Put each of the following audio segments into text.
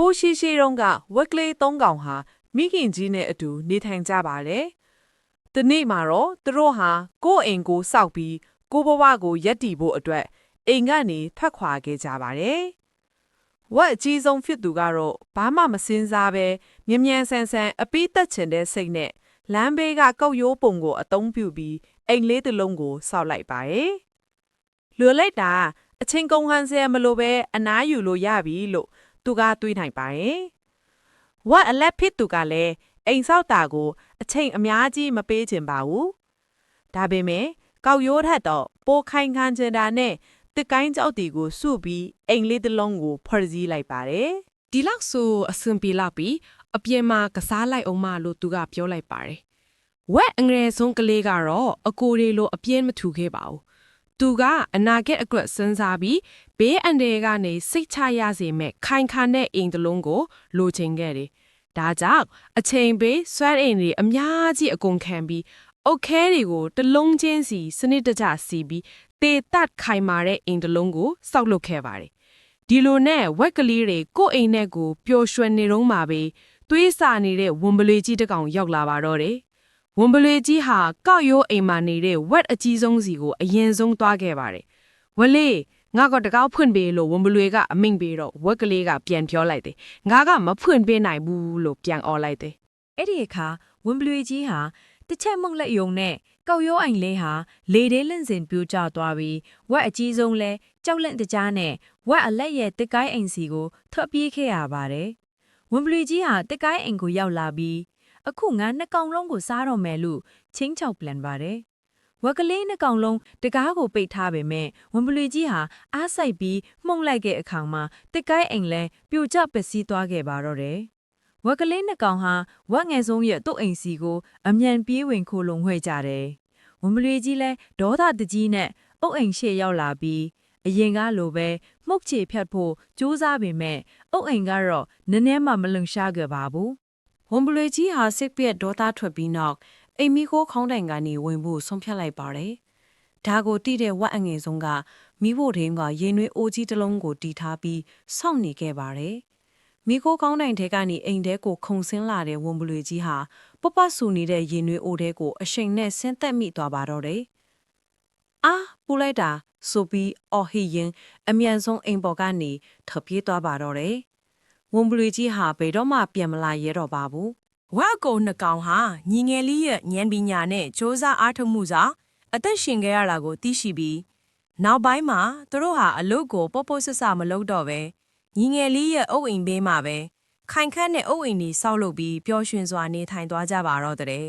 ိုးရှိရှိတုန်းကဝက်ကလေး၃ကောင်ဟာမိခင်ကြီးနဲ့အတူနေထိုင်ကြပါတယ်။ဒီနေ့မှာတော့သူတို့ဟာကိုယ့်အိမ်ကိုစောက်ပြီးကိုယ့်ဘဝကိုရပ်တည်ဖို့အတွက်အိမ်ကနေထွက်ခွာခဲ့ကြပါတယ်။ဝက်အကြီးဆုံးဖြစ်သူကတော့ဘာမှမစင်စားပဲမြန်ဆန်အပီးတက်ချင်တဲ့စိတ်နဲ့လမ်းဘေးကကောက်ရိုးပုံကိုအသုံးပြုပြီးအိမ်လေးတစ်လုံးကိုစောက်လိုက်ပါတယ်။လွယ်လိုက်တာအချင်းကုန်ဟန်စဲမလို့ပဲအနားယူလို့ရပြီလို့သူကတွေးနိုင်ပါတယ်။ဝက်အလက်ဖြစ်သူကလည်းအိမ်ဆောက်တာကိုအချိန်အများကြီးမပေးချင်ပါဘူး။ဒါပေမဲ့ကောက်ရိုးထက်တော့ပိုခိုင်ခံချင်တာနဲ့တစ်ကိုင်းကြောက်တီကိုစုပြီးအိမ်လေးတစ်လုံးကိုဖွဲ့စည်းလိုက်ပါတယ်။ ဒီလောက်ဆိုအဆင်ပြေလောက်ပြီးအပြင်မှာကစားလိုက်အောင်မလို့သူကပြောလိုက်ပါတယ်။ဝက်အငယ်ဆုံးကလေးကတော့အကိုတွေလိုအပြင်းမထူခဲ့ပါဘူး။သူကအနာဂတ်အကွက်စဉ်းစားပြီးဘေးအန္တရာယ်ကနေစိတ်ချရစေမဲ့ခိုင်ခါတဲ့အိမ်တစ်လုံးကိုလိုချင်ခဲ့တယ်။ဒါကြောင့်အချိန်ပေးဆွဲအိမ်တွေအများကြီးအကုန်ခံပြီးအုတ်ခဲတွေကိုတစ်လုံးချင်းစီစနစ်တကျစီပြီးတေတတ်ခိုင်မာတဲ့အိမ်တစ်လုံးကိုစောက်လုပ်ခဲ့ပါတယ်။ဒီလိုနဲ့ဝက်ကလေးတွေကိုယ့်အိမ်နဲ့ကိုပျော်ရွှင်နေတော့မှပဲသွေးစာနေတဲ့ဝံပလွေကြီးတစ်ကောင်ရောက်လာပါတော့တယ်။ဝံပလွေကြီးဟာကောက်ရိုးအိမ်မှာနေတဲ့ဝက်အကြီးဆုံးစီကိုအရင်ဆုံးသွားခဲ့ပါတယ်။ဝလေးငါကတကောက်ဖွင့်ပေးလို့ဝံပလွေကအမိန့်ပေးတော့ဝက်ကလေးကပြန်ပြောလိုက်တယ်။ငါကမဖွင့်ပေးနိုင်ဘူးလို့ပြန်អော်လိုက်တယ် အဲ့ဒီအခါဝင်းဘလွေကြီးဟာတစ်ချက်မှုန့်လက်ယုံနဲ့ကောက်ရိုးအိမ်လေးဟာလေတဲလင့်စင်ပြိုကျသွားပြီးဝက်အကြီးဆုံးလဲကြောက်လန့်တကြားနဲ့ဝက်အလက်ရဲ့တစ်ကိုင်းအိမ်စီကိုထွက်ပြေးခဲ့ရပါတယ်။ဝင်းဘလွေကြီးဟာတစ်ကိုင်းအိမ်ကိုရောက်လာပြီးအခုငါနှစ်ကောင်လုံးကိုစားတော့မယ်လို့ချင်းချောက်ပြန်ပါတယ်။ဝက်ကလေးနှစ်ကောင်လုံးတကားကိုပိတ်ထားပေမဲ့ဝင်းဘလွေကြီးဟာအားဆိုင်ပြီးမှုန့်လိုက်တဲ့အခါမှာတစ်ကိုင်းအိမ်လဲပြိုကျပစ္စည်းသွားခဲ့ပါတော့တယ်။ဝက်ကလေးနှစ်ကောင်ဟာဝက်ငယ်ဆုံးရဲ့သူ့အိမ်စီကိုအမြန်ပြေးဝင်ခိုလုံဝှဲ့ကြတယ်။ဝံပလွေကြီးလဲဒေါသတကြီးနဲ့အုတ်အိမ်ရှေ့ရောက်လာပြီးအရင်ကလိုပဲမှုတ်ချေဖြတ်ဖို့ကြိုးစားပေမဲ့အုတ်အိမ်ကတော့နည်းနည်းမှမလုံရှားခဲ့ပါဘူး ။ဝံပလွေကြီးဟာစိတ်ပြက်ဒေါသထွက်ပြီးနောက်အိမ်မီကိုခေါင်းတိုင်ကနေဝင်ဖို့ဆုံးဖြတ်လိုက်ပါတယ်။ဒါကိုတိတဲ့ဝက်အငယ်ဆုံးကမိဖို့ထင်းကရေနွေးအိုးကြီးတစ်လုံးကိုတီးထားပြီးစောင့်နေခဲ့ပါတယ်။မိခိုးကောင်းတိုင်ထဲကနေအိမ်ထဲကိုခုန်ဆင်းလာတဲ့ဝံပလွေကြီးဟာပပဆူနေတဲ့ရေနွေးအိုးထဲကိုအရှိန်နဲ့ဆင်းသက်မိသွားပါတော့တယ်။အာပူလိုက်တာဆိုပြီးအော်ဟီရင်အမြန်ဆုံးအိမ်ပေါ်ကနေထပြေးသွားပါတော့တယ်။ဝံပလွေကြီးဟာဘယ်တော့မှပြန်မလာရဲတော့ပါဘူး။ဝက်ကိုနှစ်ကောင်ဟာညီငယ်လေးရဲ့ဉာဏ်ပညာနဲ့စ조사အားထုတ်မှုစာအသက်ရှင်ခဲ့ရတာကိုသိရှိပြီးနောက်ပိုင်းမှာသူတို့ဟာအလုပ်ကိုပေါ့ပေါ့ဆဆမလုပ်တော့ပဲညီငယ်လေးရဲ့အုတ်အိမ်ဘေးမှာပဲခိုင်ခန့်တဲ့အုတ်အိမ်ကြီးဆောက်လုပ်ပြီးပျော်ရွှင်စွာနေထိုင်သွားကြပါတော့တဲ့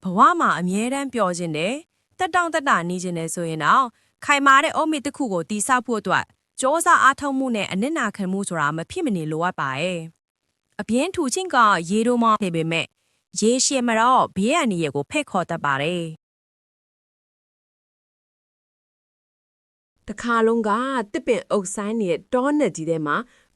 ဘဝမှာအမြဲတမ်းပျော်ခြင်းနဲ့တက်တောင့်တက်တာနေခြင်းနဲ့ဆိုရင်တော့ခိုင်မာတဲ့အုတ်မြစ်တစ်ခုကိုတီးဆောက်ဖို့အတွက်စ조사အားထုတ်မှုနဲ့အနစ်နာခံမှုဆိုတာမဖြစ်မနေလိုအပ်ပါရဲ့အပြင်းထူချင်းကရေတို့မှနေပေမဲ့ရေရှည်မှာတော့ဘေးအန္တရာယ်ကိုဖက်ခေါ်တတ်ပါတယ်တခါလုံးကတစ်ပင်အုပ်ဆိုင်နေတဲ့တောနက်ကြီးထဲမှာ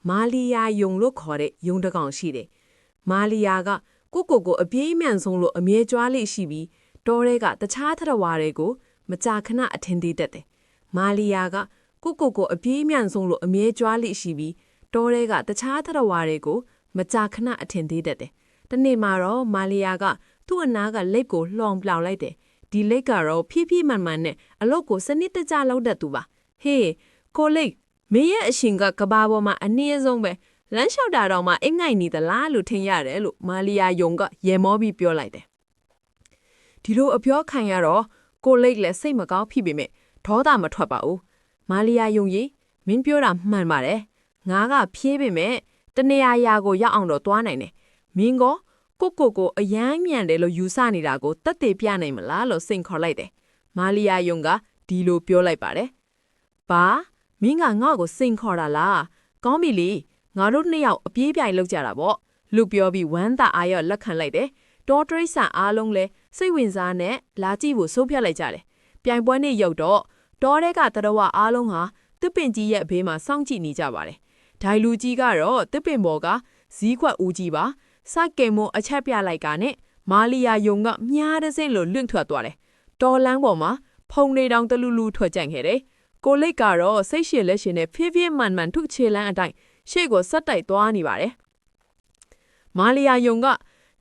မာလီယာယုံလို့ခေါ်တဲ့ယုံတစ်ကောင်ရှိတယ်။မာလီယာကကိုအပြေးအမြန်ဆုံးလို့အမြဲကြွားလိရှိပြီးတောထဲကတခြားသတ္တဝါတွေကိုမကြာခဏအထင်သေးတတ်တယ်။မာလီယာကကိုအပြေးအမြန်ဆုံးလို့အမြဲကြွားလိရှိပြီးတောထဲကတခြားသတ္တဝါတွေကိုမကြာခဏအထင်သေးတတ်တယ်။တနေ့မှာတော့မာလီယာကသူ့အနာကလက်ကိုလှောင်ပြောင်လိုက်တယ်။ဒီလက်ကတော့ဖြည်းဖြည်းမှန်မှန်နဲ့အလုပ်ကိုစနစ်တကျလုပ်တတ်သူပါ။ဟေးကိုလိတ်မင်းရဲ့အရှင်ကကဘာပေါ်မှာအနည်းဆုံးပဲလမ်းလျှောက်တာတော့မှအိမ်ငိုက်နေသလားလို့ထင်ရတယ်လို့မာလီယာယုံကရေမောပြီးပြောလိုက်တယ်ဒီလိုအပြောခံရတော့ကိုလိတ်လည်းစိတ်မကောင်းဖြစ်ပေမဲ့ဒေါသမထွက်ပါဘူးမာလီယာယုံကြီးမင်းပြောတာမှန်ပါတယ်ငါကဖြေးပေမဲ့တနေရာကိုရောက်အောင်တော့သွားနိုင်တယ်မင်းကိုအယမ်းမြန်တယ်လို့ယူဆနေတာကိုတက်သေးပြနိုင်မလားလို့စိန်ခေါ်လိုက်တယ်မာလီယာယုံကဒီလိုပြောလိုက်ပါတယ်ဘာမင်းကငါ့ကိုစိန်ခေါ်တာလားကောင်းပြီလေငါတို့နှစ်ယောက်အပြေးပြိုင်လောက်ကြတာပေါ့လူပြောပြီးဝမ်းသာအားရလက်ခံလိုက်တယ်တောတရိษံအားလုံးလဲစိတ်ဝင်စားနဲ့လာကြည့်ဖို့စိုးဖြတ်လိုက်ကြတယ်ပြိုင်ပွဲနေ့ရောက်တော့တောထဲကတရဝအားလုံးဟာတစ်ပင်ကြီးရဲ့ဘေးမှာစောင့်ကြည့်နေကြပါတယ်ဒိုင်လူကြီးကတော့တစ်ပင်ပေါ်ကဇီးခွက်ဦးကြီးပါစကင်မအချက်ပြလိုက်ကနဲ့မာလီယာယုံကမြားတဲ့စင်းလို့လွင့်ထွက်သွားတယ်တော်လန်းပေါ်မှာဖုံနေတောင်တလူလူထွက်ကြံခဲ့တယ်ကိုလိတ်ကတော့စိတ်ရှည်လက်ရှင်နဲ့ဖြည်းဖြည်းမှန်မှန်ထုချေလန်းအတိုင်း ရှေ့ကိုဆက်တိုက်သွားနေပါတယ်။မာလီယာယုံက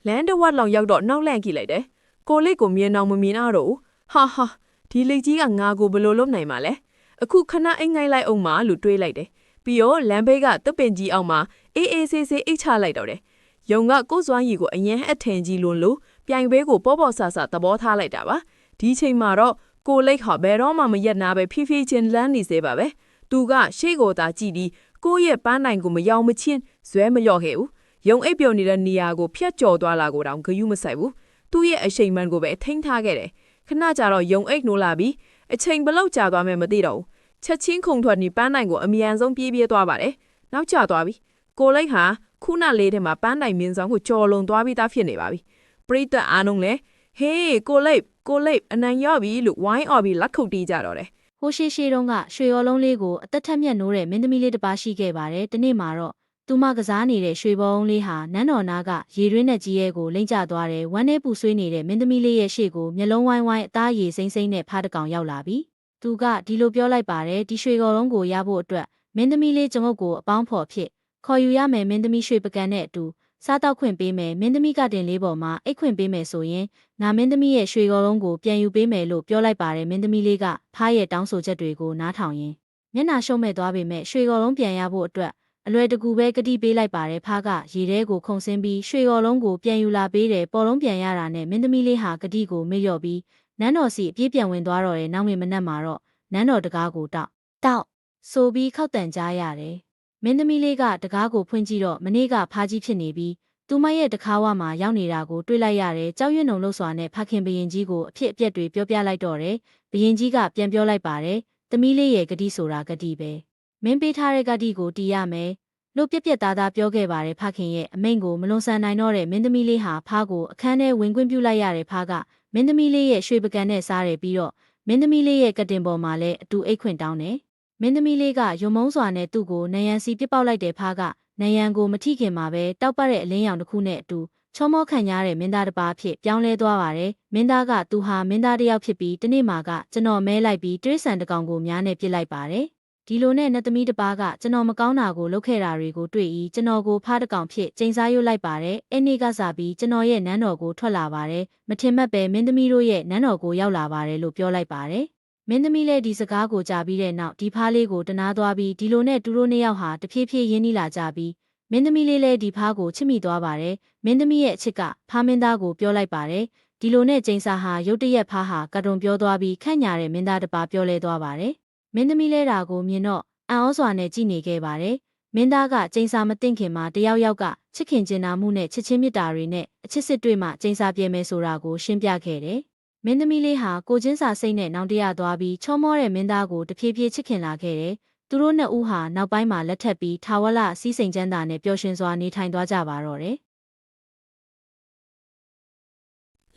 လန်ဒဝတ်လောင်ရောက်တော့နောက်လန့်ကြည့်လိုက်တယ်။ကိုလိတ်ကိုမြင်အောင်မမြင်တော့ဘူး။ဟာဒီလိတ်ကြီးကငါကိုဘယ်လိုလုပ်နိုင်မှာလဲ။အခုခဏအိမ်ငိုက်လိုက်အောင်မလို့တွေးလိုက်တယ်။ပြီးတော့လမ်းဘေးကတပ်ပင်ကြီးအောင်မှာအေးဆေးအိတ်ချလိုက်တော့တယ်။ယုံကကိုစွမ်းရီကိုအရင်အထင်ကြီးလွန်းလို့ပြိုင်ဘေးကိုပေါ့ဆသဘောထားလိုက်တာပါ။ဒီချိန်မှာတော့ကိုလိတ်ဟာဘယ်တော့မှမရက်နာပဲဖြည်းဖြည်းချင်းလန်းနေစေပါပဲ။သူကရှေ့ကိုသာကြည့်ပြီးကိုရဲ့ပန်းနိုင်ကိုမယောင်မချင်းဇွဲမလျော့ခဲ့ဘူး။ယုံအိပ်ပျော်နေတဲ့နေရာကိုဖျက်ကျော်သွားလာကိုတောင်ဂယုမဆိုင်ဘူး။သူ့ရဲ့အချိန်မှန်ကိုပဲထိန်းထားခဲ့တယ်။ခဏကြာတော့ယုံအိတ်နှိုးလာပြီးအချိန်ဘလောက်ကြာသွားမယ်မသိတော့ဘူး။ချက်ချင်းခုန်ထွက်နေပန်းနိုင်ကိုအမြန်ဆုံးပြေးသွားပါတယ်။နောက်ကျသွားပြီ။ကိုလိတ်ဟာခုနလေးထဲမှာပန်းနိုင်မြင်းဆောင်ကိုကြော်လွန်သွားပြီးသားဖြစ်နေပါပြီ။ပရိသတ်အားလုံးလည်းဟေးကိုလိတ်အနံရော့ပြီလို့ဝိုင်းအော်ပြီးလက်ခုပ်တီးကြတော့တယ် ဟိုရှိတုန်းကရွှေရော်လုံးလေးကိုအသက်ထက်မြက်နိုးတဲ့မင်းသမီးလေးတစ်ပါးရှိခဲ့ပါတယ်။ဒီနေ့မှာတော့သူမကစားနေတဲ့ရွှေဘုံလေးဟာနန်းတော်နာကရေတွင်းနဲ့ကြီးရဲကိုလိမ့်ကျသွားတယ်။ဝမ်းနဲ့ပူဆွေးနေတဲ့မင်းသမီးလေးရဲ့ရှေ့ကိုမျက်လုံးဝိုင်းဝိုင်းအသားရည်စိမ့်စိမ့်နဲ့ဖားတကောင်ရောက်လာပြီ။သူကဒီလိုပြောလိုက်ပါတယ်ဒီရွှေရော်လုံးကိုရဖို့အတွက်မင်းသမီးလေးကျုံုပ်ကိုအပေါင်းဖော်ဖြစ်ခေါ်ယူရမယ်မင်းသမီးရွှေပကံနဲ့အတူစားတောက်ခွင့်ပေးမယ်မင်းသမီးကတင်လေးပေါ်မှာအိတ်ခွင့်ပေးမယ်ဆိုရင်နာမင်းသမီးရဲ့ရွှေရော်လုံးကိုပြန်ယူပေးမယ်လို့ပြောလိုက်ပါတယ်မင်းသမီးလေးကဖားရဲ့တောင်းဆိုချက်တွေကိုနားထောင်ရင်းမျက်နှာရှုံးမဲ့သွားပေမဲ့ရွှေရော်လုံးပြန်ရဖို့အတွက်အလွယ်တကူပဲကတိပေးလိုက်ပါတယ်ဖားကရေထဲကိုခုန်ဆင်းပြီးရွှေရော်လုံးကိုပြန်ယူလာပေးတယ်ပေါ်လုံးပြန်ရတာနဲ့မင်းသမီးလေးဟာကတိကိုမေ့လျော့ပြီးနန်းတော်စီအပြေးပြန်ဝင်သွားတော့တဲ့နောက်မနက်မှာတော့နန်းတော်တကားကိုတောက်ဆိုပြီးခောက်တန်ကြားရတယ်မင်းသမီးလေးကတကားကိုဖွင့်ကြည့်တော့မနေ့ကဖားကြီးဖြစ်နေပြီးသူမရဲ့တခါဝမှာရောက်နေတာကိုတွေ့လိုက်ရတယ်ကြောက်ရွံ့နှုံလို့စွာနဲ့ဖခင်ဘရင်ကြီးကိုအဖြစ်အပျက်တွေပြောပြလိုက်တော့တယ်ဘရင်ကြီးကပြန်ပြောလိုက်ပါတယ်သမီးလေးရဲ့ဂတိဆိုတာဂတိပဲမင်းပေးထားတဲ့ဂတိကိုတည်ရမယ်လို့ပြက်သားပြောခဲ့ပါတယ်ဖခင်ရဲ့အမိန့်ကိုမလွန်ဆန်နိုင်တော့တဲ့မင်းသမီးလေးဟာဖားကိုအခန်းထဲဝင်ခွင့်ပြုလိုက်ရတယ်ဖားကမင်းသမီးလေးရဲ့ရွှေပကံနဲ့စားတယ်ပြီးတော့မင်းသမီးလေးရဲ့ကတင်ပေါ်မှာလည်းအတူအိတ်ခွင့်တောင်းတယ်မင်းသမီးလေးကရုံမုံစွာနဲ့သူ့ကိုနယံစီပစ်ပေါက်လိုက်တယ်ဖားကနယံကိုမထိခင်မှာပဲတောက်ပတဲ့အလင်းရောင်တစ်ခုနဲ့အတူချောမောခံရတဲ့မင်းသားတစ်ပါးဖြစ်ပြောင်းလဲသွားပါတယ်မင်းသားကသူဟာမင်းသားတစ်ယောက်ဖြစ်ပြီးတနေ့မှကကျွန်တော်မဲလိုက်ပြီးတိရစ္ဆာန်တစ်ကောင်ကိုများနဲ့ပြစ်လိုက်ပါတယ်ဒီလိုနဲ့နှစ်သမီးတစ်ပါးကကျွန်တော်မကောင်းတာကိုလုပ်ခဲ့တာတွေကိုတွေ့ပြီးကျွန်တော်ကိုဖားတစ်ကောင်ဖြစ်ကျိန်စားရွတ်လိုက်ပါတယ်အဲ့နေ့ကစားပြီးကျွန်တော်ရဲ့နန်းတော်ကိုထွက်လာပါတယ်မထင်မှတ်ပဲမင်းသမီးတို့ရဲ့နန်းတော်ကိုရောက်လာပါတယ်လို့ပြောလိုက်ပါတယ်မင်းသမီးလည်းဒီစကားကိုကြားပြီးတဲ့နောက်ဒီဖားလေးကိုတနာသွားပြီးဒီလိုနဲ့သူတို့နှစ်ယောက်ဟာတဖြည်းဖြည်းရင်းနှီးလာကြပြီးမင်းသမီးလေးလည်းဒီဖားကိုချစ်မိသွားပါတယ်မင်းသမီးရဲ့အချစ်ကဖားမင်းသားကိုပြောလိုက်ပါတယ်ဒီလိုနဲ့ကျိန်စာဟာရုတ်တရက်ဖားဟာကတုံပြောသွားပြီးခန့်ညာတဲ့မင်းသားတစ်ပါးပြောလဲသွားပါတယ်မင်းသမီးလဲတာကိုမြင်တော့အံ့ဩစွာနဲ့ကြည်နေခဲ့ပါတယ်မင်းသားကကျိန်စာမသိခင်မှာတယောက်ကချစ်ခင်ကျင်နာမှုနဲ့ချစ်ချင်းမြတ်တာတွေနဲ့အချစ်စစ်တွေ့မှကျိန်စာပြဲမယ်ဆိုတာကိုရှင်းပြခဲ့တယ်မင်းသမီးလေးဟာကိုချင်းစာစိတ်နဲ့နောင်တရသွားပြီးချောမောတဲ့မင်းသားကိုတဖြည်းဖြည်းချစ်ခင်လာခဲ့တယ်သူတို့နှစ်ဦးဟာနောက်ပိုင်းမှာလက်ထပ်ပြီးထာဝရစီးစိမ်ချမ်းသာနဲ့ပျော်ရွှင်စွာနေထိုင်သွားကြပါတော့တယ်။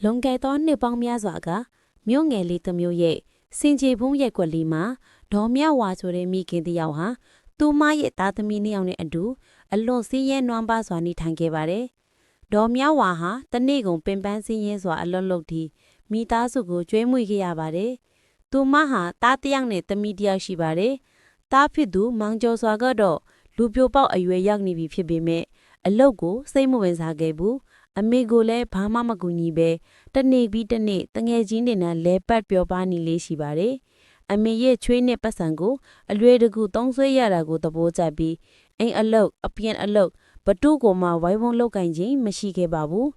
လွန်ခဲ့သောနှစ်ပေါင်းများစွာကမြို့ငယ်လေးတစ်မျိုးရဲ့စင်ကြေဖုံးရက်ွက်လေးမှာဒေါ်မြဝါဆိုတဲ့မိခင်တစ်ယောက်ဟာသူမရဲ့သားသမီးနှစ်ယောက်နဲ့အတူအလွန်စည်းရဲနွမ်းပါးစွာနေထိုင်ခဲ့ပါတယ်။ဒေါ်မြဝါဟာတနေ့ကုန်ပင်ပန်းစည်းရဲစွာအလွတ်လုပ်ပြီးမိသားစုကိုကျွေးမွေးခဲ့ရပါတယ်။သူမဟာသားတစ်ယောက်နဲ့သမီးတစ်ယောက်ရှိပါတယ်။သားဖြစ်သူမောင်ကျော်စွာကတော့လူပြိုပေါက်အရွယ်ရောက်နေပြီဖြစ်ပေမဲ့အလုပ်ကိုစိတ်မဝင်စားခဲ့ဘူးအမေကိုလည်းဘာမှမကူညီပဲတနေ့ပြီးတနေ့တငယ်ချင်းတွေနဲ့လဲပတ်ပြောပါနေလေးရှိပါတယ်အမေရဲ့ချွေးနဲ့ပတ်စံကိုအလွယ်တကူသုံးဆွဲရတာကိုသဘောကျပြီးအိမ်အလုပ်အပြင်အလုပ်ဘတုကိုမှဝိုင်းဝန်းလောက်ကင်ခြင်းမရှိခဲ့ပါဘူး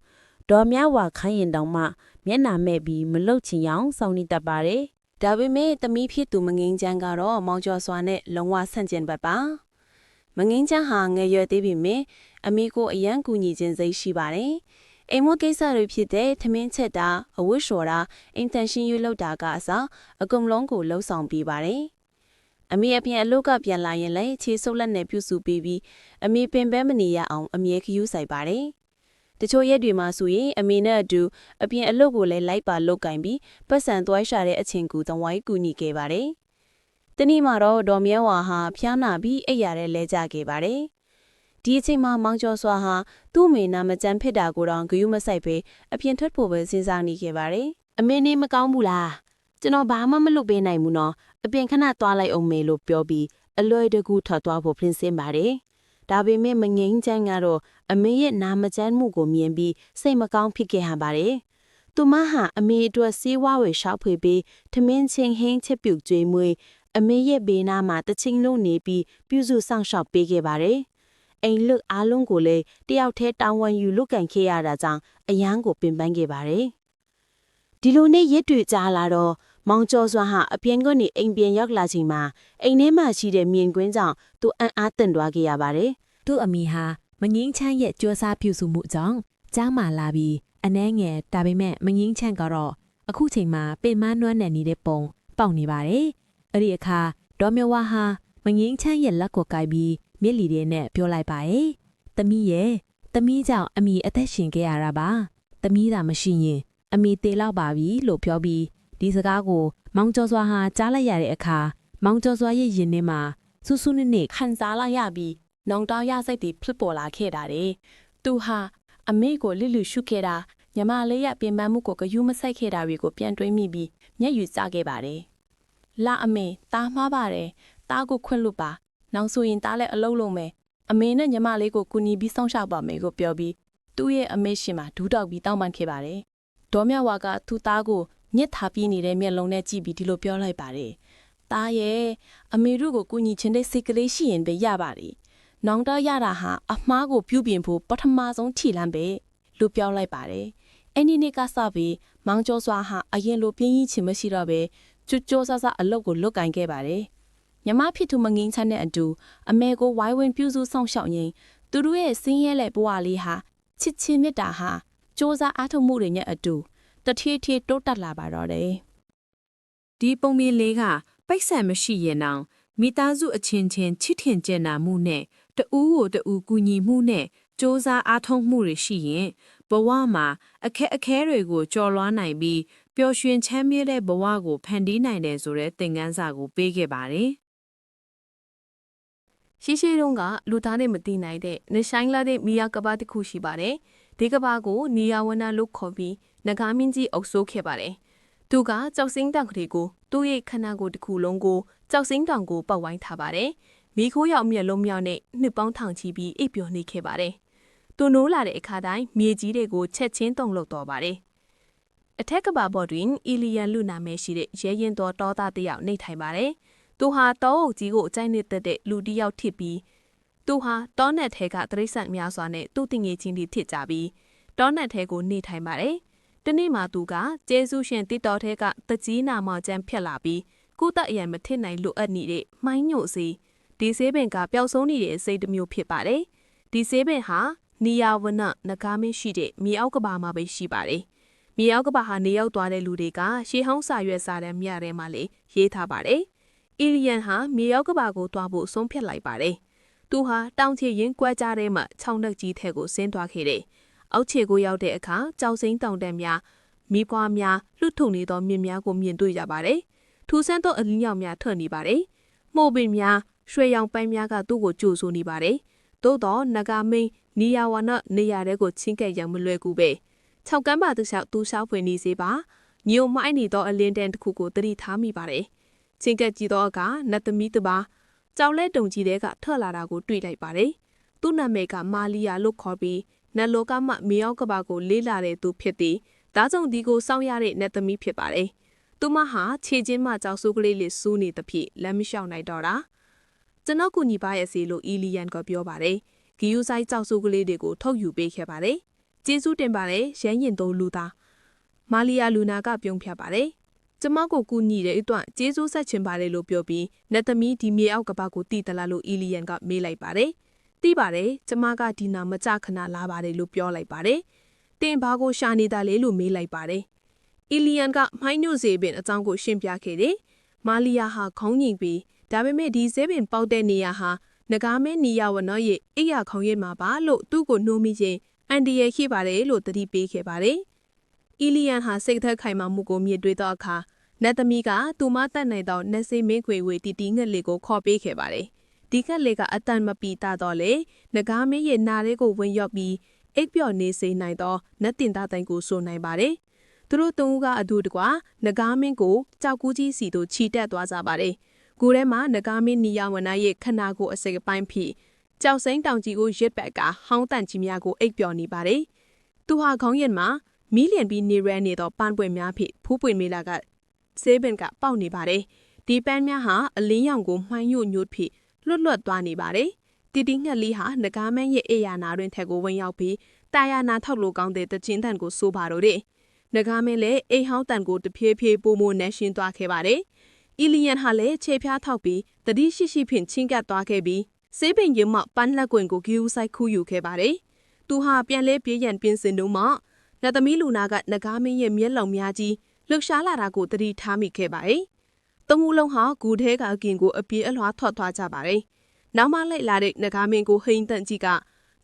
ဒေါ်မြဝါခိုင်းရင်တောင်မှမျက်နာမဲ့ပြီးမလုတ်ချင်အောင်စောင့်နေတတ်ပါတယ်ဒါပေမဲ့သမီးဖြစ်သူမငင်းချမ်းကတော့မောင်ကျော်စွာနဲ့လုံးဝဆန့်ကျင်ဘက်ပါမငင်းချမ်းဟာငယ်ရွယ်သေးပေမဲ့အမေကိုအယံကူညီခြင်းစိတ်ရှိပါတယ်အိမ်မကိစ္စတွေဖြစ်တဲ့ထမင်းချက်တာအဝတ်လျှော်တာအင်တန်ရှင်းရွလုပ်တာကအစအကုန်လုံးကိုလှုပ်ဆောင်ပေးပါတယ်အမေအပြင်အလုပ်ကပြန်လာရင်လည်းခြေဆုပ်လက်နဲ့ပြုစုပေးပြီးအမေပင်ပန်းမနေရအောင်အမြဲခရူးဆိုင်ပါတယ်တချို့ရက်တွေမှာဆိုရင်အမေနဲ့အတူအပြင်အလုပ်ကိုလည်းလိုက်ပါလုပ်ကင်ပြီးပတ်စံသွားရှာတဲ့အချိန်ကူတဝိုင်းကူညီခဲ့ပါတယ်တနေ့မှာတော့ဒေါ်မြဲဝါဟာဖျားနာပြီးအိပ်ရတဲ့လဲကြခဲ့ပါတယ်ဒီအချိန်မှာမောင်ကျော်စွာဟာသူ့မိနာမကြမ်းဖြစ်တာကိုတော့ဂယုမဆိုင်ပဲအပြင်ထွက်ဖို့ပဲစဉ်းစားနေခဲ့ပါတယ်။အမေနေမကောင်းဘူးလား။ကျွန်တော်ဘာမှမလုပ်ပေးနိုင်ဘူးနော်။အပြင်ခဏသွားလိုက်အောင်မေလို့ပြောပြီးအလွယ်တကူထွက်သွားဖို့ပြင်ဆင်ပါတယ် ဒါပေမဲ့မငိမ့်ချမ်းကတော့အမေရဲ့နာမကျန်းမှုကိုမြင်ပြီးစိတ်မကောင်းဖြစ်ခဲ့ဟန်ပါတယ်။သူမဟာအမေအတွက်စေးဝါဝယ်ရှောက်ဖွေပြီးထမင်းချင်းဟင်းချက်ပြုတ်ကျွေးမွေးအမေရဲ့ဘေးနားမှာတချင်းလုံးနေပြီးပြုစုဆောင်ရှောက်ပေးခဲ့ပါတယ်။အိမ်လွတ်အားလုံးကိုလည်းတယောက်တည်းတာဝန်ယူလုပ်ကင်ခဲ့ရတာကြောင့်အယမ်းကိုပင်ပန်းခဲ့ပါတယ်။ဒီလိုနဲ့ရက်တွေ့ကြလာတော့မောင်ကျော်စွာဟာအပြင်ကနေအိမ်ပြန်ရောက်လာချိန်မှာအိမ်ထဲမှာရှိတဲ့မြင်ကွင်းကြောင့်သူအံ့အားသင့်သွားခဲ့ရပါတယ်။ သူ့အမိဟာမငင်းချမ်းရဲ့ကြိုးစားပြုစုမှုကြောင့်ကြားမာလာပြီးအနှဲငယ်ဒါပေမဲ့မငင်းချမ်းကတော့အခုချိန်မှာပင်မနွမ်းနယ်နေတဲ့ပုံပေါက်နေပါတယ်။အဲ့ဒီအခါဒေါ်မြဝါဟာမငင်းချမ်းရဲ့လက်ကိုကိုက်ပြီးမျက်လီတွေနဲ့ပြောလိုက်ပါရဲ့။သမီးရဲ့သမီးကြောင့်အမိအသက်ရှင်ခဲ့ရတာပါ။သမီးသာမရှိရင်အမိတေလောက်ပါပြီလို့ပြောပြီးဒီစကားကိုမောင်ကျော်စွာဟာကြားလိုက်ရတဲ့အခါမောင်ကျော်စွာရဲ့ရင်ထဲမှာဆူဆူနစ်နစ် ခံစားလိုက်ရပြီးနောင်တရစိတ်တွေဖြစ်ပေါ်လာခဲ့တာတဲ့။သူဟာအမေကိုလစ်လူရှုခဲ့တာညီမလေးရဲ့ပြင်ပန်းမှုကိုဂယုမဆိုင်ခဲ့တာတွေကိုပြန်တွေးမိပြီးမျက်ရည်ကျခဲ့ပါတယ်။လာအမေတားမှားပါတယ်။တားကိုခွင့်လွတ်ပါ။နောက်ဆိုရင်တားလည်းအလုပ်လုပ်မယ်။အမေနဲ့ညီမလေးကိုကူညီပြီးစောင့်ရှောက်ပါမယ်ကိုပြောပြီးသူ့ရဲ့အမေရှင်မှာဒူးတောက်ပြီးတောင်းပန်ခဲ့ပါတယ်။ဒေါ်မြဝါကသူ့သားကိုညစ်ထားပြီးနေတဲ့မျက်လုံးနဲ့ကြည့်ပြီးဒီလိုပြောလိုက်ပါတယ်။တားရဲ့အမေတို့ကိုကူညီချင်တဲ့စိတ်ကလေးရှိရင်ပဲရပါတယ်။နောင်တရတာဟာအမှားကိုပြုပြင်ဖို့ပထမဆုံးထီလန့်ပဲလို့ပြောလိုက်ပါတယ်။အဲ့ဒီနေ့ကစပြီးမောင်ကျော်စွာဟာအရင်လိုပြင်းကြီးချင်မရှိတော့ပဲကျွတ်ကြောဆဆအလုပ်ကိုလုပ်ကင်ခဲ့ပါတယ်။ညီမဖြစ်သူမငင်းချမ်းတဲ့အတူအမေကိုဝိုင်းဝန်းပြုစုဆောင်ရှောက်ရင်းသူတို့ရဲ့စင်းရဲတဲ့ဘဝလေးဟာချစ်ချင်းမြတ်တာဟာစ조사အားထုတ်မှုတွေနဲ့အတူတထီထီတိုးတက်လာပါတော့တယ်။ ဒီပုံမြင်လေးကပိတ်ဆက်မရှိရင်တောင်မိသားစုအချင်းချင်းချစ်ထင်ကြနာမှုနဲ့တဦးကိုတဦးကူညီမှုနဲ့စ조사အားထုတ်မှုတွေရှိရင်ဘဝမှာအခက်အခဲတွေကိုကျော်လွှားနိုင်ပြီးပျော်ရွှင်ချမ်းမြေ့တဲ့ဘဝကိုဖန်တီးနိုင်တယ်ဆိုတဲ့သင်ခန်းစာကိုပေးခဲ့ပါတယ်။ ရှိတုန်းကလူသားတွေမသိနိုင်တဲ့နှဆိုင်လာတဲ့မိယာကဘာတစ်ခုရှိပါတယ်။ဒီကဘာကိုနီယာဝနာလို့ခေါ်ပြီးနဂါမင်းကြီးအုပ်စိုးခဲ့ပါတယ်။သူကကြောက်စင်းတောင်ကလေးကိုသူ့ရဲ့ခန္ဓာကိုယ်တစ်ခုလုံးကိုကြောက်စင်းတောင်ကိုပတ်ဝိုင်းထားပါတယ်။မိခိုးရောက်မျက်လုံးမြောက်နဲ့နှစ်ပေါင်းထောင်ချီပြီးအိပ်ပျော်နေခဲ့ပါတယ်။သူနိုးလာတဲ့အခါတိုင်းမြေကြီးတွေကိုချက်ချင်းတုံလုပ်တော်ပါတယ်။အထက်ကဘာဘော်တွင်အီလီယန်လူနာမဲရှိတဲ့ရဲရင်တော်တောသားတစ်ယောက်နေထိုင်ပါတယ်။သူဟာတောအုပ်ကြီးကိုအကြိုက်နေတဲ့လူတစ်ယောက်ဖြစ်ပြီးသူဟာတောနက်ထဲကတရိษံများစွာနဲ့သူ့တင်ငယ်ချင်းတွေဖြစ်ကြပြီးတောနက်ထဲကိုနေထိုင်ပါတယ်။တနေ့မှသူကကျေးဇူးရှင်တစ်တော်ထဲကတကြီးနာမောင်ကျန်းဖြတ်လာပြီးကုသအရန်မထစ်နိုင်လို့အပ်နေတဲ့မှိုင်းညို့စီဒီဆေးပင်ကပျောက်ဆုံးနေတဲ့စိတ်တစ်မျိုးဖြစ်ပါတယ်။ဒီဆေးပင်ဟာနီယာဝနနဂါမင်းရှိတဲ့မြေအောက်ကဘာမှာပဲရှိပါတယ်။မြေအောက်ကဘာဟာနေရောက်သွားတဲ့လူတွေကရှေးဟောင်းစာရွက်စာတမ်းမြထဲမှာလေရေးထားပါတယ်။အီလီယန်ဟာမြေအောက်ကဘာကိုတွားဖို့ဆုံးဖြတ်လိုက်ပါတယ်။သူဟာတောင်ချေရင်ကွဲကြတဲ့မှခြောက်နှက်ကြီးထဲကိုဆင်းသွားခဲ့တယ်။အောက်ခြေကိုရောက်တဲ့အခါကြောက်စိမ့်တောင်တန်းများမိပွားများလှုပ်ထုံနေသောမြင်များကိုမြင်တွေ့ရပါတယ်။ထူးဆန်းသောအလင်းရောင်များထွက်နေပါတယ်။မှုပင်များရွှေရောင်ပန်းများကသူ့ကိုကြိုဆိုနေပါတယ်။သို့တော့နဂါမင်းနီယာဝနနေရာတဲ့ကိုချင်းကဲ့ရောင်မလွယ်ကူပဲ။၆ကမ်းပါသူလျှောက်သူလျှောက်ဖွေနေစေပါ။ညိုမိုင်းနေသောအလင်းတန်းတစ်ခုကိုတတိထားမိပါတယ်။ချင်းကဲ့ကြည့်သောအခါနတ်သမီးတစ်ပါးကြောင်လဲတုံကြီးတဲ့ကထွက်လာတာကိုတွေ့လိုက်ပါတယ်။သူ့နာမည်ကမာလီယာလို့ခေါ်ပြီးနတ်လောကမှမြေအောက်ကဘာကိုလေးလာတဲ့သူဖြစ်သည်။ဒါကြောင့်ဒီကိုစောင့်ရတဲ့နတ်သမီးဖြစ်ပါတယ်။သူမဟာခြေချင်းမှကြောက်ဆိုးကလေးလေးစူးနေသဖြင့်လမ်းမလျှောက်နိုင်တော့တာ။ကျွန်တော်ကူညီပါရဲ့စီလို့အီလီယန်ကပြောပါတယ်။ဂီယူဆိုင်ကြောက်ဆိုးကလေးတွေကိုထုတ်ယူပေးခဲ့ပါတယ်။ကျေးဇူးတင်ပါတယ်ရမ်းရင်တို့လူသား။မာလီယာလူနာကပြုံးဖြတ်ပါတယ်။ကျမကိုကူညီတဲ့အတွက်ကျေးဇူးဆက်ချင်ပါတယ်လို့ပြောပြီးနတ်သမီးဒီမြေအောက်ကဘာကိုတည်တလားလို့အီလီယန်ကမေးလိုက်ပါတယ်။သိပါတယ်ကျမကဒီနာမကြခဏလာပါတယ်လို့ပြောလိုက်ပါတယ်။တင်ဘာကိုရှာနေတာလဲလို့မေးလိုက်ပါတယ်။အီလီယန်ကမိုင်းညို့စေပင်အကြောင်းကိုရှင်းပြခဲ့တယ်။မာလီယာဟာခေါင်းငိမ်ပြီးဒါပေမဲ့ဒီစေပင်ပေါက်တဲ့နေရာဟာနဂါမဲနီယာဝနော့ရဲ့အိယာခေါင်းရဲ့မှာပါလို့သူ့ကိုနှိုးမိချင်းအန်ဒီရဲ့ရှိပါတယ်လို့တတိပေးခဲ့ပါတယ်။အီလီယန်ဟာစိတ်သက်ခိုင်မာမှုကိုမြင်တွေ့သောအခါနတ်သမီးကသူမတတ်နိုင်သောနတ်စိမင်းခွေဝေတီတီငှက်လေးကိုခေါ်ပေးခဲ့ပါတယ်။ဒီငှက်လေးကအတန်မပီတာတော့လေနဂါမင်းရဲ့နားလေးကိုဝင်ရောက်ပြီးအိပ်ပျော်နေစေနိုင်သောနတ်တင်သားတိုင်ကိုဆိုနိုင်ပါတယ်။သူတို့သုံးဦးကအတူတကွနဂါမင်းကိုကြောက်ကူးကြီးစီတို့ခြိတက်သွားကြပါတယ်။ကိုယ်ထဲမှာနဂါမင်းနီယာဝနာရဲ့ခန္ဓာကိုယ်အစိပ်အပိုင်းဖြစ် ကြောက်စိမ့်တောင်ကြီးကိုရစ်ဘက်ကဟောင်းတန့်ကြီးများကိုအိပ်ပျော်နေပါတယ်။သူဟာခေါင်းရက်မှာမီးလျံပြီးနေရဲနေသောပန်းပွင့်များဖြင့်ဖူးပွင့်မေလာကဆေးပင်ကပေါက်နေပါတယ်။ဒီပန်းများဟာအလင်းရောင်ကိုမှိုင်းညို့ညို့ဖြင့်လွတ်သွားနေပါတယ်။တီတီငှက်လေးဟာငကားမန်းရဲ့အေယာနာတွင်ထက်ကိုဝင်ရောက်ပြီးတာယာနာထောက်လိုကောင်းတဲ့တချင်းတန်ကိုစိုးပါတော့တယ်။ငကားမင်းလည်းအိမ်ဟောင်းတန်ကိုတဖြည်းဖြည်းပိုမိုနှက်ရှင်းသွားခဲ့ပါတယ်။အီလီယန်ဟာလည်းခြေဖျားထောက်ပြီးတတိရှိရှိဖြင့်ချင်းကပ်သွားခဲ့ပြီးဆေးပင်ရင်မှပန်းလက်ကွင်ကိုဂီယူဆိုင်ခူးယူခဲ့ပါတယ်။သူဟာပြန်လဲပြေးရန်ပြင်ဆင်တော့မှနတ်သမီးလူနာကငကားမင်းရဲ့မျက်လုံးများကြီးလှုပ်ရှားလာတာကိုသတိထားမိခဲ့ပါတယ်။သုံးဦးလုံးဟာဂူထဲကအကင်ကိုအပြေးအလွှားထွက်သွားကြပါတယ်။နောက်မှလိုက်လာတဲ့ငကားမင်းကိုဟိန်းတန့်ကြီးက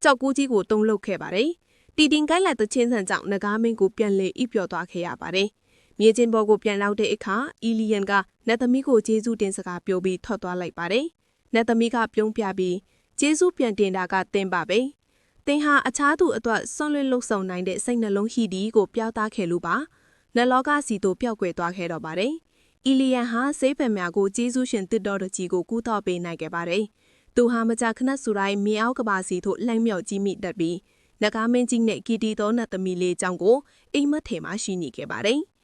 ကြောက်ကူးကြီးကိုတုံးလုတ်ခဲ့ပါတယ်။တီတင်ကိုက်လိုက်တဲ့ချင်းဆန်ကြောင့်ငကားမင်းကိုပြန်လေအိပ်ပျော်သွားခဲ့ရပါတယ်။မြေချင်းဘော်ကိုပြန်လောက်တဲ့အခါအီလီယန်ကနတ်သမီးကိုကျေးဇူးတင်စကားပြောပြီးထွက်သွားလိုက်ပါတယ်။နတ်သမီးကပြုံးပြပြီးကျေးဇူးပြန်တင်တာကတင်းပါပဲ။တင်းဟာအခြားသူအတွက်ဆွန့်လွတ်လှုပ်ဆောင်နိုင်တဲ့စိတ်နှလုံးရှိသည်ကိုပြောသားခဲ့လို့ပါ။နလောကစီတို့ပျောက်ကွယ်သွားခဲ့တော့ပါတယ်။အီလီယန်ဟာဆေးပင်များကိုကျေးဇူးရှင်တစ်တော်တကြီးကိုကူးတော့ပေးနိုင်ခဲ့ပါတယ်။သူဟာမကြာခဏဆိုတိုင်းမြေအောက်ကဘာစီတို့လှမ်းမြောက်ကြီးမိတတ်ပြီးနဂါမင်းကြီးနဲ့ကီတီတော်နတ်သမီးလေးအကြောင်းကိုအိမ်မက်ထဲမှာရှိနေခဲ့ပါတယ်။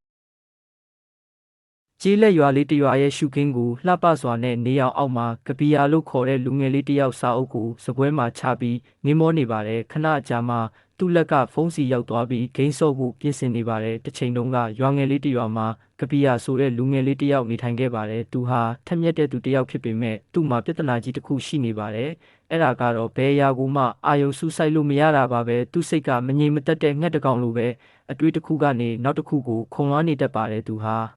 ကျေးလက်ရွာလေးတစ်ရွာရဲ့ရှုခင်းကိုလှပစွာနဲ့နေအောင်အောက်မှာကပီယာလို့ခေါ်တဲ့လူငယ်လေးတစ်ယောက်စာအုပ်ကိုစပွဲမှာချပြီးငင်းမောနေပါတယ်ခဏကြာမှသူ့လက်ကဖုန်းစီရောက်သွားပြီးဂိမ်းဆော့ဖို့ပြင်ဆင်နေပါတယ်တစ်ချိန်လုံးကရွာငယ်လေးတစ်ရွာမှာကပီယာဆိုတဲ့လူငယ်လေးတစ်ယောက်နေထိုင်ခဲ့ပါတယ်သူဟာထက်မြက်တဲ့သူတစ်ယောက်ဖြစ်ပေမဲ့သူ့မှာပြဿနာကြီးတစ်ခုရှိနေပါတယ်အဲ့ဒါကတော့ဘယ်အရာကိုမှအာယုံစူးစိုက်လို့မရတာပါပဲသူ့စိတ်ကမငြိမ်မသက်တဲ့ငှက်တစ်ကောင်လိုပဲအတွေးတစ်ခုကနေနောက်တစ်ခုကိုခုံလွှမ်းနေတတ်ပါတယ်သူဟာ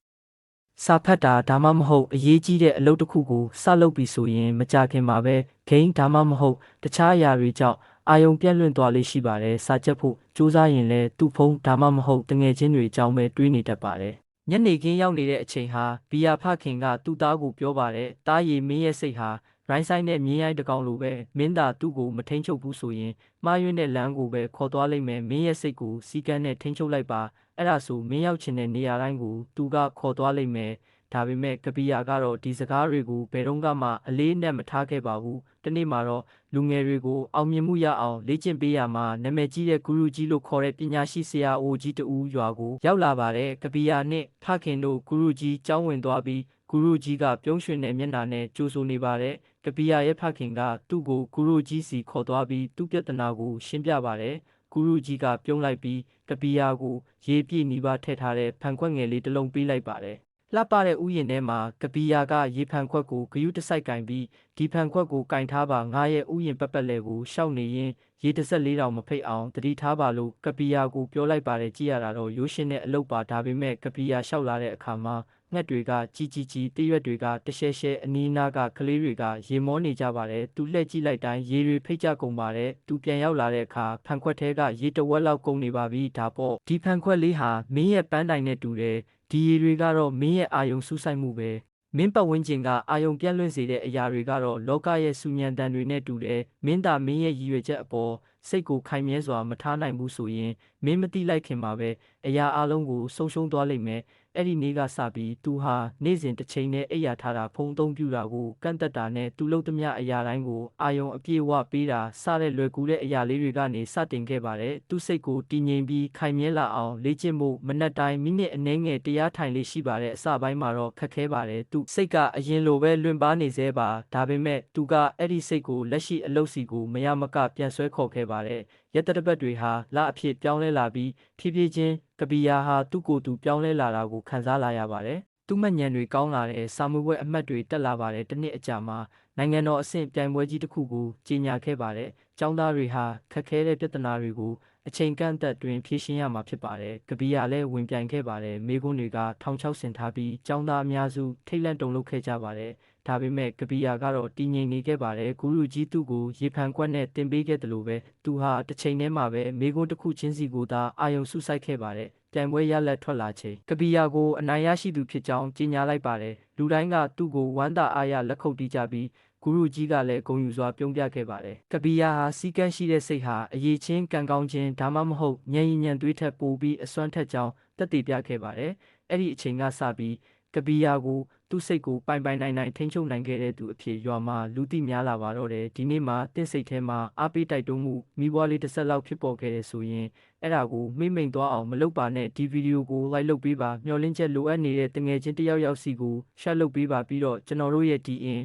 စာဖတ်တာဒါမှမဟုတ်အရေးကြီးတဲ့အလုပ်တစ်ခုကိုစလုပ်ပြီးဆိုရင်မကြခင်မှာပဲဂိမ်းဒါမှမဟုတ်တခြားအရာတွေကြောင့်အာယုံပြန့်လွင့်သွားလေးရှိပါတယ်စာချက်ဖို့စူးစမ်းရင်လည်းသူ့ဖုန်းဒါမှမဟုတ်တငယ်ချင်းတွေအကြောင်းပဲတွေးနေတတ်ပါတယ်ညနေခင်းရောက်နေတဲ့အချိန်ဟာဘီယာဖခင်ကသူ့သားကိုပြောပါတယ်တားရီမင်းရဲ့စိတ်ဟာရိုင်းဆိုင်နဲ့မြင်းရိုင်းတကောင်လိုပဲမင်းသာသူ့ကိုမထိန်ချုပ်ဘူးဆိုရင်မှားယွင်းတဲ့လမ်းကိုပဲခေါ်သွားလိမ့်မယ်မင်းရဲ့စိတ်ကိုစီကန်းနဲ့ထိန်ချုပ်လိုက်ပါအဲ့ဒါဆိုမင်းရောက်ချင်တဲ့နေရာတိုင်းကိုသူကခေါ်သွားလိမ့်မယ်ဒါပေမဲ့ကပီယာကတော့ဒီစကားတွေကိုဘယ်တော့မှအလေးနဲ့မထားခဲ့ပါဘူး။ဒီနေ့မှာတော့လူငယ်တွေကိုအောင်မြင်မှုရအောင်လေ့ကျင့်ပေးရမှာနာမည်ကြီးတဲ့ဂူရုကြီးလို့ခေါ်တဲ့ပညာရှိဆရာအိုကြီးတူရွာကိုရောက်လာပါတယ်။ကပီယာနဲ့ဖခင်တို့ဂူရုကြီးကျောင်းဝင်သွားပြီးဂူရုကြီးကပြုံးရွှင်တဲ့မျက်နှာနဲ့ကြိုဆိုနေပါတယ်။ကပီယာရဲ့ဖခင်ကသူ့ကိုဂူရုကြီးစီခေါ်သွားပြီးသူ့ပြဿနာကိုရှင်းပြပါတယ်။ဂူရုကြီးကပြုံးလိုက်ပြီးကပီယာကိုရေပြည့်နီးပါးထည့်ထားတဲ့ဖန်ခွက်ငယ်လေးတစ်လုံးပေးလိုက်ပါတယ်လှပတဲ့ဥယျာဉ်ထဲမှာကပီယာကရေဖန်ခွက်ကိုဂယုတစိုက်ကင်ပြီးဒီဖန်ခွက်ကိုကင်ထားပါငါရဲ့ဥယျာဉ်ပတ်ပတ်လဲကိုရှောက်နေရင်ရေတစ်ဆက်၄တောင်မဖိတ်အောင်တတိထားပါလို့ကပီယာကိုပြောလိုက်ပါတယ်ကြည့်ရတာတော့ရိုးရှင်းတဲ့အလုပ်ပါဒါပေမဲ့ကပီယာရှောက်လာတဲ့အခါမှာငှက်တွေကကြီးတရွက်တွေကတရှဲရှဲအနီးနားကကလေးတွေကရေမောနေကြပါတယ်သူလှည့်ကြည့်လိုက်တိုင်းရေတွေဖိတ်ကြကုန်ပါတယ်သူပြန်ရောက်လာတဲ့အခါဖန်ခွက်ထဲကရေတဝက်လောက်ကုန်နေပါပြီဒါပေါ့ဒီဖန်ခွက်လေးဟာမင်းရဲ့ပန်းတိုင်နဲ့တူတယ်ဒီရေတွေကတော့မင်းရဲ့အာယုံစူးစိုက်မှုပဲမင်းပတ်ဝန်းကျင်ကအာယုံပြန့်လွင့်စေတဲ့အရာတွေကတော့လောကရဲ့စူညံတန်တွေနဲ့တူတယ်မင်းသာမင်းရဲ့ရည်ရွယ်ချက်အပေါ်စိတ်ကိုခိုင်မြဲစွာမထားနိုင်ဘူးဆိုရင်မင်းမတိလိုက်ခင်မှာပဲအရာအလုံးကိုဆုံးရှုံးသွားလိမ့်မယ်အဲ့ဒီနေ့ကစပြီးသူဟာနေ့စဉ်တစ်ချိန်နဲ့အိပ်ယာထားတာဖုံးသုံးပြတာကိုကန့်သက်တာနဲ့သူလုပ်သမျှအရာတိုင်းကိုအာယုံအပြည့်အဝပေးတာစတဲ့လွယ်ကူတဲ့အရာလေးတွေကနေစတင်ခဲ့ပါတယ်သူစိတ်ကိုတည်ငြိမ်ပြီးခိုင်မြဲလာအောင်လေ့ကျင့်ဖို့မနက်တိုင်းမိနစ်အနည်းငယ်တရားထိုင်လေးရှိပါတယ်အစပိုင်းမှာတော့ခက်ခဲပါတယ်သူစိတ်ကအရင်လိုပဲလွင်ပါနေသေးပါဒါပေမဲ့သူကအဲ့ဒီစိတ်ကိုလက်ရှိအလုပ်စီကိုမရမကပြန်ဆွဲခေါ်ခဲ့ပါတယ်ရက်တပတ်တွေဟာလအဖြစ်ပြောင်းလဲလာပြီးဖြည်းဖြည်းချင်းကပီယာဟာသူ့ကိုယ်သူပြောင်းလဲလာတာကိုခံစားလာရပါတယ်။သူ့မှတ်ဉာဏ်တွေကောင်းလာတဲ့စာမှုပွဲအမှတ်တွေတက်လာပါတယ်။တစ်နှစ်အကြာမှာနိုင်ငံတော်အဆင့်ပြိုင်ပွဲကြီးတစ်ခုကိုကြေညာခဲ့ပါတယ်။ကျောင်းသားတွေဟာခက်ခဲတဲ့ပြဿနာတွေကိုအချိန်ကန့်အသတ်တွင်ဖြေရှင်းရမှာဖြစ်ပါတယ်။ကပီယာလည်းဝင်ပြိုင်ခဲ့ပါတယ်။မိကွန်းတွေကထောင်ချောက်ဆင်ထားပြီးကျောင်းသားအများစုထိတ်လန့်တုန်လှုပ်ခဲ့ကြပါတယ်။ဒါပေမဲ့ကပီယာကတော့တည်ငြိမ်နေခဲ့ပါတယ်ဂူရုကြီးသူ့ကိုရေဖန်ကွက်နဲ့တင်ပေးခဲ့တယ်လို့ပဲသူဟာတစ်ချိန်တည်းမှာပဲမိကွန်းတစ်ခုချင်းစီကိုသာအာယုံစုစိုက်ခဲ့ပါတယ်ပြိုင်ပွဲရလက်ထွက်လာချိန်ကပီယာကိုအနိုင်ရရှိသူဖြစ်ကြောင်းကြေညာလိုက်ပါတယ်လူတိုင်းကသူ့ကိုဝမ်းသာအားရလက်ခုပ်တီးကြပြီးဂူရုကြီးကလည်းဂုဏ်ယူစွာပြုံးပြခဲ့ပါတယ်ကပီယာဟာစီကန်းရှိတဲ့စိတ်ဟာအရေးချင်းကံကောင်းခြင်းဒါမှမဟုတ်ဉာဏ်ရည်ဉာဏ်သွေးထက်ပိုပြီးအစွမ်းထက်ကြောင်းတက်တည်ပြခဲ့ပါတယ်အဲ့ဒီအချိန်ကစပြီး ကပီယာကိုသူ့စိတ်ကိုပိုင်နိုင်ထိန်းချုပ်နိုင်ခဲ့တဲ့သူအဖြစ်ရွာမှာလူသိများလာပါတော့တယ်ဒီနေ့မှာတင့်စိတ်ထဲမှာအားပေးတိုက်တွန်းမှုမိဘလေးတစ်ဆက်လောက်ဖြစ်ပေါ်ခဲ့တယ်ဆိုရင်အဲ့ဒါကိုမိန်သွားအောင်မလုပ်ပါနဲ့ဒီဗီဒီယိုကို like လုပ်ပေးပါမျှော်လင့်ချက်လိုအပ်နေတဲ့တငယ်ချင်းတစ်ယောက်စီကို share လုပ်ပေးပါပြီးတော့ကျွန်တော်တို့ရဲ့ဒီအင်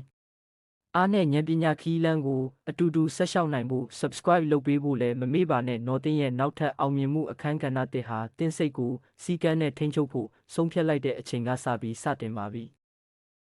အားနဲ့ဉာဏ်ပညာခီးလန်းကိုအတူတူဆက်လျှောက်နိုင်ဖို့ subscribe လုပ်ပေးဖို့လည်းမမေ့ပါနဲ့နော်တင်းရဲ့နောက်ထပ်အောင်မြင်မှုအခမ်းကဏ္ဍတစ်ဟာတင်းစိတ်ကိုစီကန်းနဲ့ထိန်းချုပ်ဖို့ဆုံးဖြတ်လိုက်တဲ့အချိန်ကစပြီးစတင်ပါပြီ။